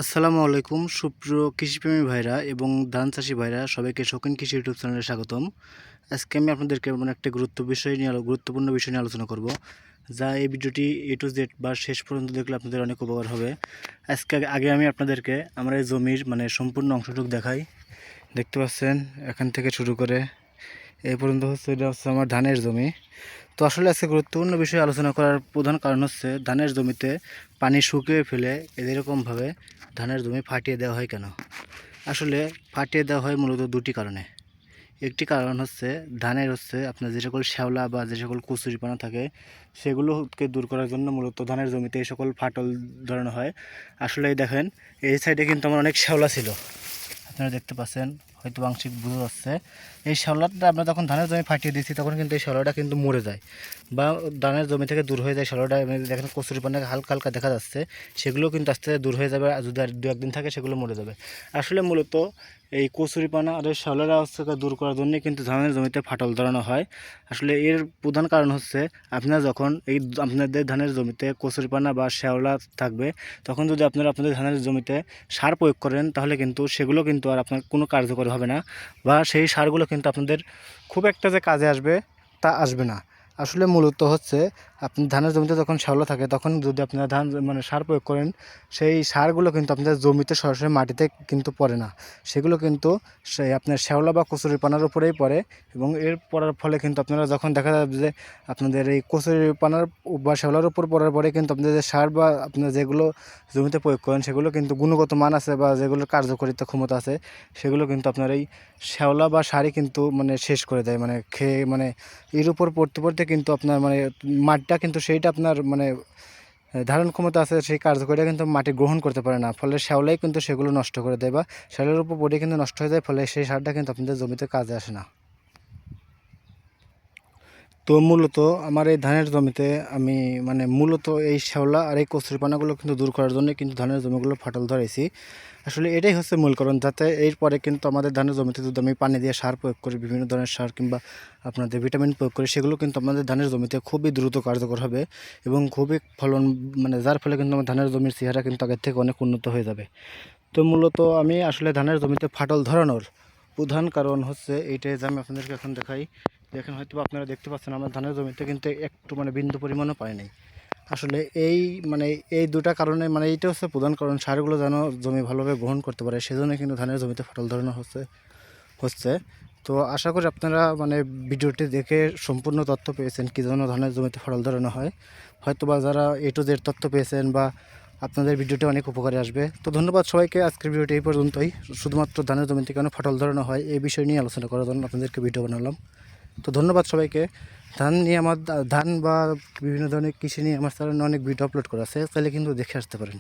আসসালামু আলাইকুম সুপ্রিয় কৃষিপ্রেমী ভাইরা এবং ধান চাষি ভাইরা, সবাইকে শৌখিন কৃষি ইউটিউব চ্যানেলে স্বাগতম। আজকে আমি আপনাদেরকে একটা গুরুত্বপূর্ণ বিষয় নিয়ে আলোচনা করব, যা এই ভিডিওটি এ টু জেড বা শেষ পর্যন্ত দেখলে আপনাদের অনেক উপকার হবে। আগে আমি আপনাদেরকে আমার এই জমির সম্পূর্ণ অংশটুকু দেখাই। দেখতে পাচ্ছেন, এখান থেকে শুরু করে এই পর্যন্ত এটা হচ্ছে আমার ধানের জমি। তো আসলে আজকে গুরুত্বপূর্ণ বিষয়ে আলোচনা করার প্রধান কারণ হচ্ছে, ধানের জমিতে পানি শুকিয়ে ফেলে এরকমভাবে ধানের জমি ফাটিয়ে দেওয়া হয় কেন। আসলে ফাটিয়ে দেওয়া হয় মূলত দুটি কারণে। একটি কারণ হচ্ছে, ধানের আপনার যে সকল শ্যাওলা বা যে সকল কচুরিপানা থাকে সেগুলোকে দূর করার জন্য মূলত ধানের জমিতে এই সকল ফাটল ধরানো হয়। আসলে দেখেন, এই সাইডে কিন্তু আমার অনেক শ্যাওলা ছিল, আপনারা দেখতে পাচ্ছেন, হয়তো আংশিক বোঝা যাচ্ছে। এই শ্যাওলাটা আমরা যখন ধানের জমি ফাটিয়ে দিচ্ছি তখন কিন্তু এই শ্যাওলাটা কিন্তু মরে যায় বা ধানের জমি থেকে দূর হয়ে যায়। শ্যাওলাটা দেখেন কচুরিপানা হালকা হালকা দেখা যাচ্ছে, সেগুলো কিন্তু আস্তে আস্তে দূর হয়ে যাবে। আর যদি আর দু একদিন থাকে সেগুলো মরে যাবে। আসলে মূলত এই কচুরিপানা আর এই শ্যাওলাটা দূর করার জন্যই কিন্তু ধানের জমিতে ফাটল ধরানো হয়। আসলে এর প্রধান কারণ হচ্ছে, আপনারা যখন আপনাদের ধানের জমিতে কচুরিপানা বা শ্যাওলা থাকবে, তখন যদি আপনারা আপনাদের ধানের জমিতে সার প্রয়োগ করেন, তাহলে কিন্তু সেগুলো কিন্তু আর আপনার কোনো কার্যকর হবে না, বা সেই সারগুলো কিন্তু আপনাদের খুব একটা যে কাজে আসবে তা আসবে না। আসলে মূলত হচ্ছে, আপনি ধানের জমিতে যখন শ্যাওলা থাকে তখন যদি আপনারা সার প্রয়োগ করেন, সেই সারগুলো কিন্তু আপনাদের জমিতে সরাসরি মাটিতে কিন্তু পড়ে না। সেগুলো কিন্তু সেই আপনার শ্যাওলা বা কচুরিপানার উপরেই পড়ে, এবং এর পড়ার ফলে কিন্তু আপনারা যখন দেখা যাবে যে আপনাদের এই কচুরিপানার বা শ্যাওলার উপর পড়ার পরে কিন্তু আপনাদের যে সার বা আপনার যেগুলো জমিতে প্রয়োগ করেন সেগুলো কিন্তু গুণগত মান আছে বা যেগুলোর কার্যকারিতা ক্ষমতা আছে, সেগুলো কিন্তু আপনার এই শ্যাওলা বা সারই কিন্তু শেষ করে দেয়, খেয়ে এর উপর পড়তে পড়তে কিন্তু আপনার মাটিটা কিন্তু সেইটা আপনার ধারণ ক্ষমতা আছে, সেই কার্যকরিতা কিন্তু মাটি গ্রহণ করতে পারে না। ফলে শ্যাওলাই কিন্তু সেগুলো নষ্ট করে দেয়, বা শ্যাওলার উপর পড়ে কিন্তু নষ্ট হয়ে যায়, ফলে সেই সারটা কিন্তু আপনাদের জমিতে কাজে আসে না। তো মূলত আমার এই ধানের জমিতে আমি মূলত এই শ্যাওলা আর এই কচুরিপানাগুলো কিন্তু দূর করার জন্য কিন্তু ধানের জমিগুলো ফাটল ধরেছি। আসলে এটাই হচ্ছে মূল কারণ, যাতে এরপরে কিন্তু আমাদের ধানের জমিতে যদি আমি পানি দিয়ে সার প্রয়োগ করি, বিভিন্ন ধরনের সার কিংবা আপনাদের ভিটামিন প্রয়োগ করি, সেগুলো কিন্তু আমাদের ধানের জমিতে খুবই দ্রুত কার্যকর হবে এবং খুবই ফলন যার ফলে কিন্তু আমার ধানের জমির চেহারা কিন্তু আগের থেকে অনেক উন্নত হয়ে যাবে। তো মূলত আমি আসলে ধানের জমিতে ফাটল ধরানোর প্রধান কারণ হচ্ছে এইটাই, যে আমি আপনাদেরকে এখন দেখাই। দেখেন, হয়তো আপনারা দেখতে পাচ্ছেন আমার ধানের জমিতে কিন্তু একটু বিন্দু পরিমাণও পায় নাই। আসলে এই এই দুটা কারণে এইটা হচ্ছে প্রধান কারণ, সারগুলো যেন জমি ভালোভাবে গ্রহণ করতে পারে, সেজন্য কিন্তু ধানের জমিতে ফাটল ধরানো হচ্ছে। তো আশা করি আপনারা ভিডিওটি দেখে সম্পূর্ণ তথ্য পেয়েছেন কী জন্য ধানের জমিতে ফাটল ধরানো হয়। হয়তো বা যারা এ টু জেড তথ্য পেয়েছেন, বা আপনাদের ভিডিওটি অনেক উপকারে আসবে। তো ধন্যবাদ সবাইকে। আজকের ভিডিওটি এই পর্যন্তই। শুধুমাত্র ধানের জমিতে কেন ফাটল ধরানো হয় এই বিষয় নিয়ে আলোচনা করার জন্য আপনাদেরকে ভিডিও বানালাম। তো ধন্যবাদ সবাইকে। ধান বা বিভিন্ন ধরনের কৃষি নিয়ে আমার চ্যানেলে অনেক ভিডিও আপলোড করা আছে, তাহলে কিন্তু দেখে আসতে পারেন।